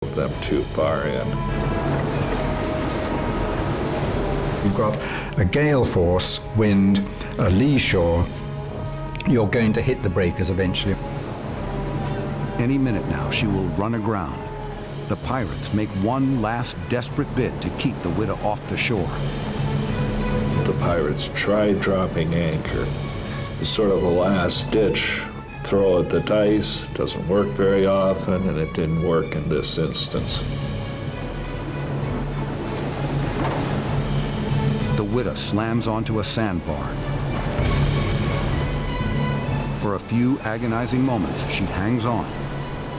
them too far in. You've got a gale force, wind, a lee shore. You're going to hit the breakers eventually. Any minute now, she will run aground. The pirates make one last desperate bid to keep the Whydah off the shore. The pirates tried dropping anchor. It's sort of a last ditch throw at the dice. Doesn't work very often, and it didn't work in this instance. The Whydah slams onto a sandbar. For a few agonizing moments, she hangs on,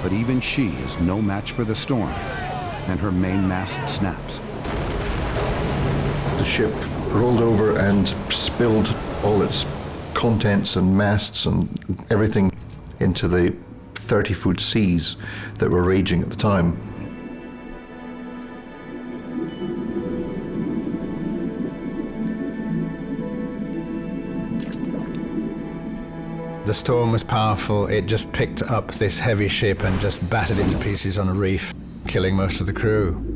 but even she is no match for the storm, and her mainmast snaps. The ship rolled over and spilled all its contents and masts and everything into the 30-foot seas that were raging at the time. The storm was powerful. It just picked up this heavy ship and just battered it to pieces on a reef, killing most of the crew.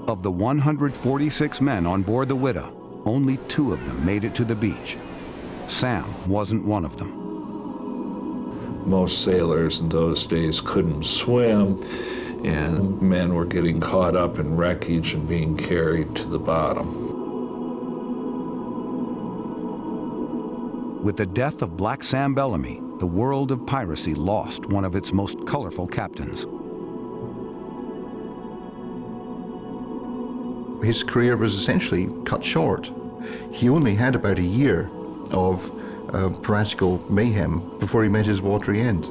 Of the 146 men on board the Whydah, only 2 of them made it to the beach. Sam wasn't one of them. Most sailors in those days couldn't swim, and men were getting caught up in wreckage and being carried to the bottom. With the death of Black Sam Bellamy, the world of piracy lost one of its most colorful captains. His career was essentially cut short. He only had about a year of piratical mayhem before he met his watery end.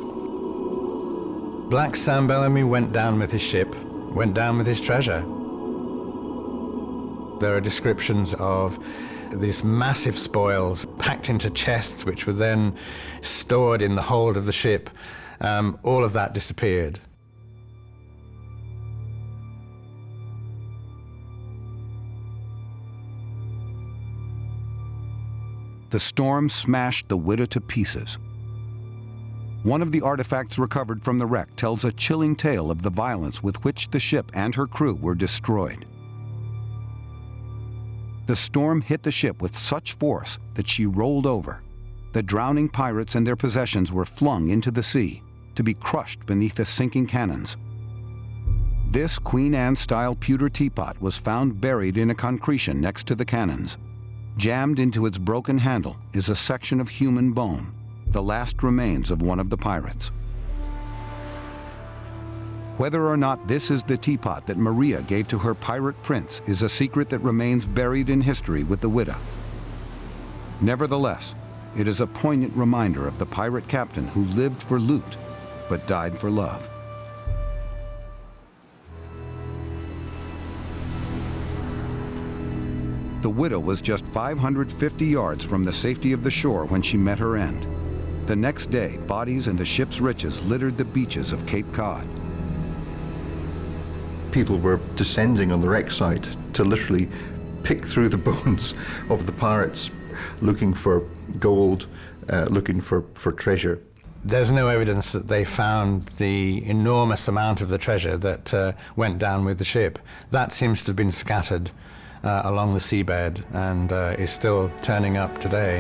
Black Sam Bellamy went down with his ship, went down with his treasure. There are descriptions of these massive spoils packed into chests, which were then stored in the hold of the ship. All of that disappeared. The storm smashed the Whydah to pieces. One of the artifacts recovered from the wreck tells a chilling tale of the violence with which the ship and her crew were destroyed. The storm hit the ship with such force that she rolled over. The drowning pirates and their possessions were flung into the sea to be crushed beneath the sinking cannons. This Queen Anne-style pewter teapot was found buried in a concretion next to the cannons. Jammed into its broken handle is a section of human bone, the last remains of one of the pirates. Whether or not this is the teapot that Maria gave to her pirate prince is a secret that remains buried in history with the Whydah. Nevertheless, it is a poignant reminder of the pirate captain who lived for loot, but died for love. The Whydah was just 550 yards from the safety of the shore when she met her end. The next day, bodies and the ship's riches littered the beaches of Cape Cod. People were descending on the wreck site to literally pick through the bones of the pirates, looking for gold, looking for treasure. There's no evidence that they found the enormous amount of the treasure that went down with the ship. That seems to have been scattered along the seabed and is still turning up today.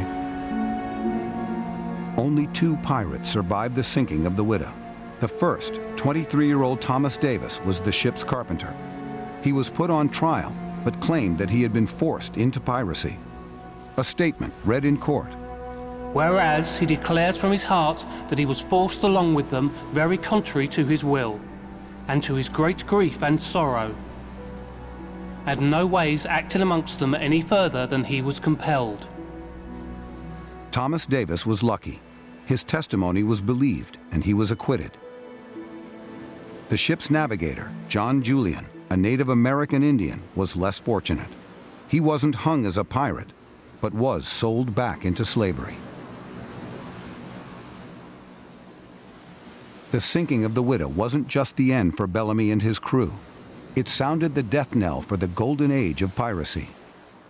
Only 2 pirates survived the sinking of the Whydah. The first, 23-year-old Thomas Davis, was the ship's carpenter. He was put on trial, but claimed that he had been forced into piracy. A statement read in court. Whereas he declares from his heart that he was forced along with them very contrary to his will, and to his great grief and sorrow, and no ways acted amongst them any further than he was compelled. Thomas Davis was lucky. His testimony was believed, and he was acquitted. The ship's navigator, John Julian, a Native American Indian, was less fortunate. He wasn't hung as a pirate, but was sold back into slavery. The sinking of the Whydah wasn't just the end for Bellamy and his crew. It sounded the death knell for the golden age of piracy.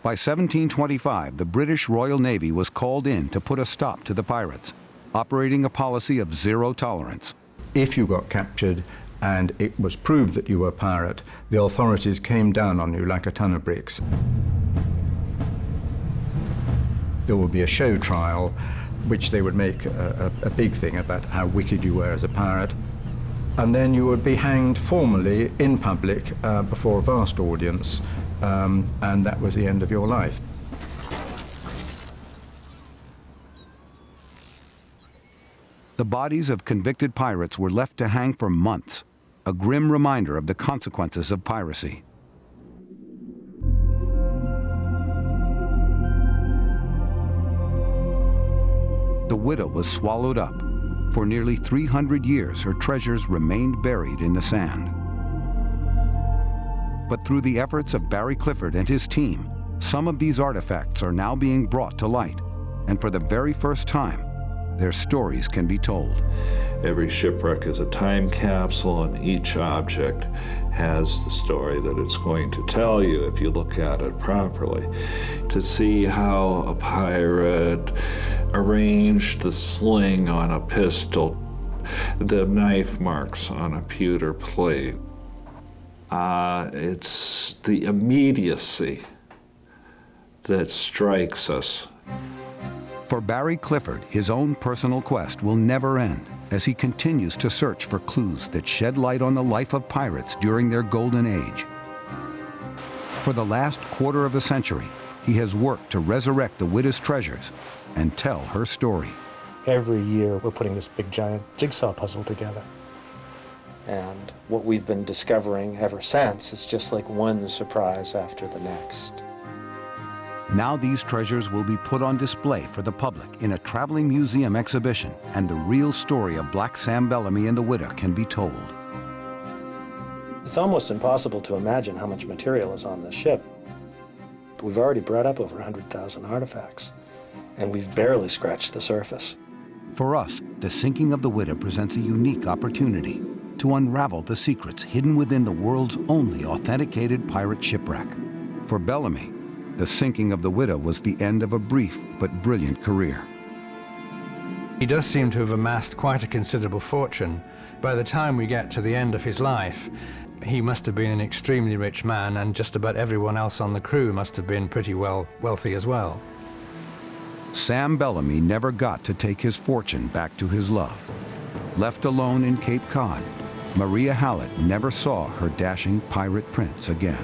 By 1725, the British Royal Navy was called in to put a stop to the pirates, operating a policy of zero tolerance. If you got captured and it was proved that you were a pirate, the authorities came down on you like a ton of bricks. There would be a show trial, which they would make a big thing about how wicked you were as a pirate. And then you would be hanged formally in public before a vast audience, and that was the end of your life. The bodies of convicted pirates were left to hang for months, a grim reminder of the consequences of piracy. The Whydah was swallowed up. For nearly 300 years, her treasures remained buried in the sand. But through the efforts of Barry Clifford and his team, some of these artifacts are now being brought to light, and for the very first time, their stories can be told. Every shipwreck is a time capsule, and each object has the story that it's going to tell you if you look at it properly. To see how a pirate arranged the sling on a pistol, the knife marks on a pewter plate. It's the immediacy that strikes us. For Barry Clifford, his own personal quest will never end as he continues to search for clues that shed light on the life of pirates during their golden age. For the last quarter of a century, he has worked to resurrect the Whydah's treasures and tell her story. Every year, we're putting this big, giant jigsaw puzzle together. And what we've been discovering ever since is just like one surprise after the next. Now these treasures will be put on display for the public in a traveling museum exhibition, and the real story of Black Sam Bellamy and the Whydah can be told. It's almost impossible to imagine how much material is on this ship. We've already brought up over 100,000 artifacts, and we've barely scratched the surface. For us, the sinking of the Whydah presents a unique opportunity to unravel the secrets hidden within the world's only authenticated pirate shipwreck. For Bellamy, the sinking of the Whydah was the end of a brief but brilliant career. He does seem to have amassed quite a considerable fortune. By the time we get to the end of his life, he must have been an extremely rich man, and just about everyone else on the crew must have been pretty wealthy as well. Sam Bellamy never got to take his fortune back to his love. Left alone in Cape Cod, Maria Hallett never saw her dashing pirate prince again.